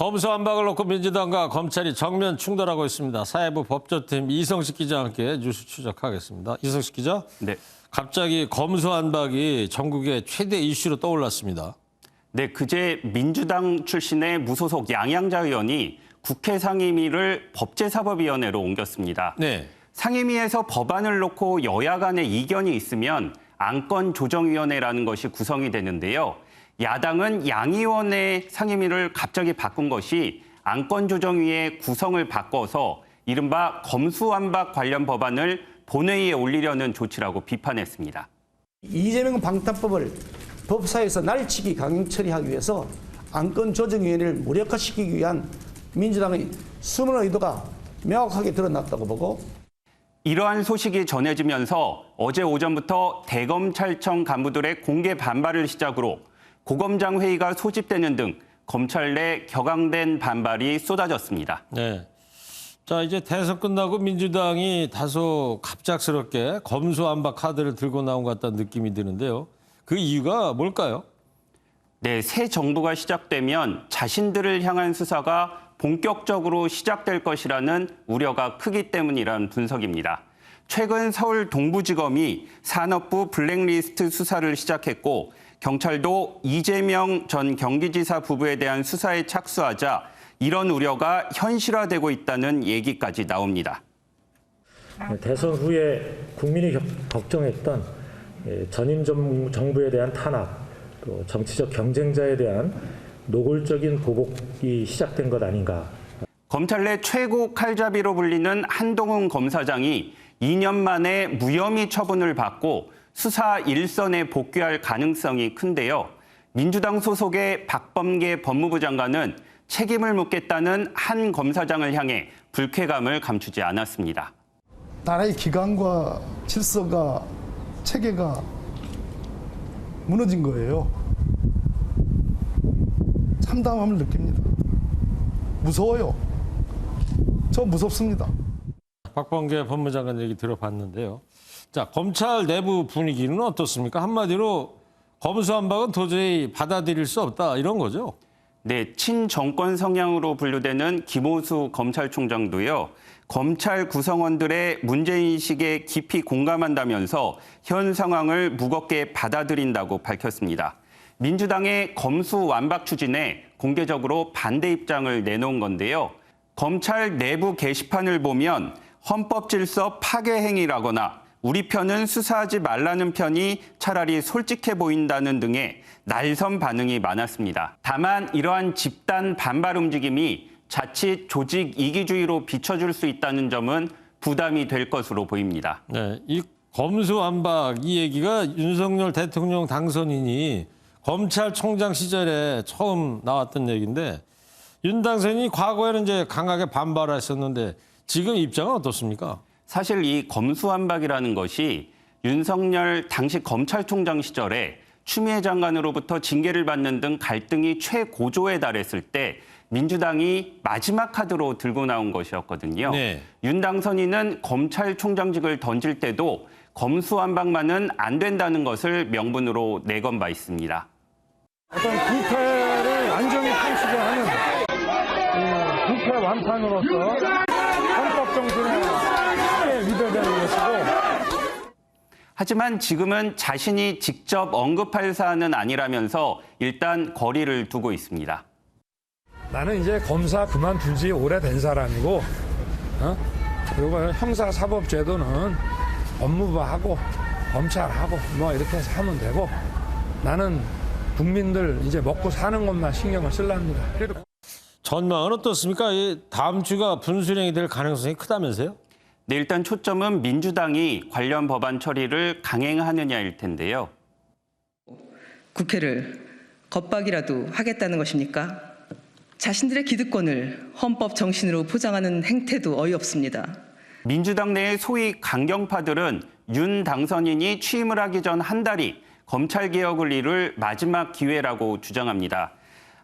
검수완박을 놓고 민주당과 검찰이 정면 충돌하고 있습니다. 사회부 법조팀 이성식 기자와 함께 뉴스 추적하겠습니다. 이성식 기자. 네. 갑자기 검수완박이 전국의 최대 이슈로 떠올랐습니다. 네, 그제 민주당 출신의 무소속 양양자 의원이 국회 상임위를 법제사법위원회로 옮겼습니다. 네. 상임위에서 법안을 놓고 여야 간의 이견이 있으면 안건조정위원회라는 것이 구성이 되는데요. 야당은 양의원의 상임위를 갑자기 바꾼 것이 안건조정위의 구성을 바꿔서 이른바 검수완박 관련 법안을 본회의에 올리려는 조치라고 비판했습니다. 이재명 방탄법을 법사에서 날치기 강행 처리하기 위해서 안건조정위원회를 무력화시키기 위한 민주당의 숨은 의도가 명확하게 드러났다고 보고, 이러한 소식이 전해지면서 어제 오전부터 대검찰청 간부들의 공개 반발을 시작으로 고검장 회의가 소집되는 등 검찰 내 격앙된 반발이 쏟아졌습니다. 네. 자, 이제 대선 끝나고 민주당이 다소 갑작스럽게 검수완박 카드를 들고 나온 것 같다는 느낌이 드는데요. 그 이유가 뭘까요? 네, 새 정부가 시작되면 자신들을 향한 수사가 본격적으로 시작될 것이라는 우려가 크기 때문이라는 분석입니다. 최근 서울 동부지검이 산업부 블랙리스트 수사를 시작했고 경찰도 이재명 전 경기지사 부부에 대한 수사에 착수하자 이런 우려가 현실화되고 있다는 얘기까지 나옵니다. 대선 후에 국민이 걱정했던 전임 정부에 대한 탄압, 또 정치적 경쟁자에 대한 노골적인 보복이 시작된 것 아닌가. 검찰 내 최고 칼잡이로 불리는 한동훈 검사장이 2년 만에 무혐의 처분을 받고 수사 일선에 복귀할 가능성이 큰데요. 민주당 소속의 박범계 법무부 장관은 책임을 묻겠다는 한 검사장을 향해 불쾌감을 감추지 않았습니다. 나라의 기강과 질서가 체계가 무너진 거예요. 참담함을 느낍니다. 무서워요. 저 무섭습니다. 박범계 법무장관 얘기 들어봤는데요. 자, 검찰 내부 분위기는 어떻습니까? 한마디로 검수완박은 도저히 받아들일 수 없다, 이런 거죠? 네, 친정권 성향으로 분류되는 김호수 검찰총장도요. 검찰 구성원들의 문제인식에 깊이 공감한다면서 현 상황을 무겁게 받아들인다고 밝혔습니다. 민주당의 검수완박 추진에 공개적으로 반대 입장을 내놓은 건데요. 검찰 내부 게시판을 보면 헌법질서 파괴 행위라거나 우리 편은 수사하지 말라는 편이 차라리 솔직해 보인다는 등의 날선 반응이 많았습니다. 다만 이러한 집단 반발 움직임이 자칫 조직 이기주의로 비춰줄 수 있다는 점은 부담이 될 것으로 보입니다. 네, 이 검수완박 이 얘기가 윤석열 대통령 당선인이 검찰총장 시절에 처음 나왔던 얘기인데 윤 당선인이 과거에는 이제 강하게 반발했었는데 지금 입장은 어떻습니까? 사실 이 검수완박이라는 것이 윤석열 당시 검찰총장 시절에 추미애 장관으로부터 징계를 받는 등 갈등이 최고조에 달했을 때 민주당이 마지막 카드로 들고 나온 것이었거든요. 네. 윤 당선인은 검찰총장직을 던질 때도 검수완박만은 안 된다는 것을 명분으로 내건 바 있습니다. 어떤 부패를 완전히 상실하는 부패 완판으로서 헌법 정신에 위배되는 것이고. 하지만 지금은 자신이 직접 언급할 사안은 아니라면서 일단 거리를 두고 있습니다. 나는 이제 검사 그만둔 지 오래된 사람이고, 그리고 형사사법제도는 법무부하고 검찰하고 뭐 이렇게 해서 하면 되고, 나는 국민들 이제 먹고 사는 것만 신경을 쓰랍니다. 전망은 어떻습니까? 다음 주가 분수령이 될 가능성이 크다면서요? 네, 일단 초점은 민주당이 관련 법안 처리를 강행하느냐일 텐데요. 국회를 겁박이라도 하겠다는 것입니까? 자신들의 기득권을 헌법 정신으로 포장하는 행태도 어이없습니다. 민주당 내의 소위 강경파들은 윤 당선인이 취임을 하기 전 한 달이 검찰개혁을 이룰 마지막 기회라고 주장합니다.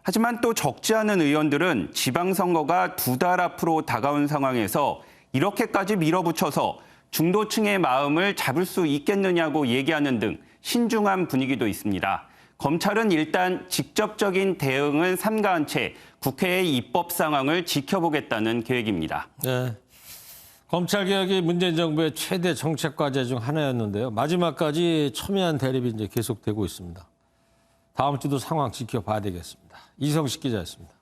하지만 또 적지 않은 의원들은 지방선거가 2달 앞으로 다가온 상황에서 이렇게까지 밀어붙여서 중도층의 마음을 잡을 수 있겠느냐고 얘기하는 등 신중한 분위기도 있습니다. 검찰은 일단 직접적인 대응은 삼가한 채 국회의 입법 상황을 지켜보겠다는 계획입니다. 네. 검찰개혁이 문재인 정부의 최대 정책 과제 중 하나였는데요. 마지막까지 첨예한 대립이 이제 계속되고 있습니다. 다음 주도 상황 지켜봐야 되겠습니다. 이성식 기자였습니다.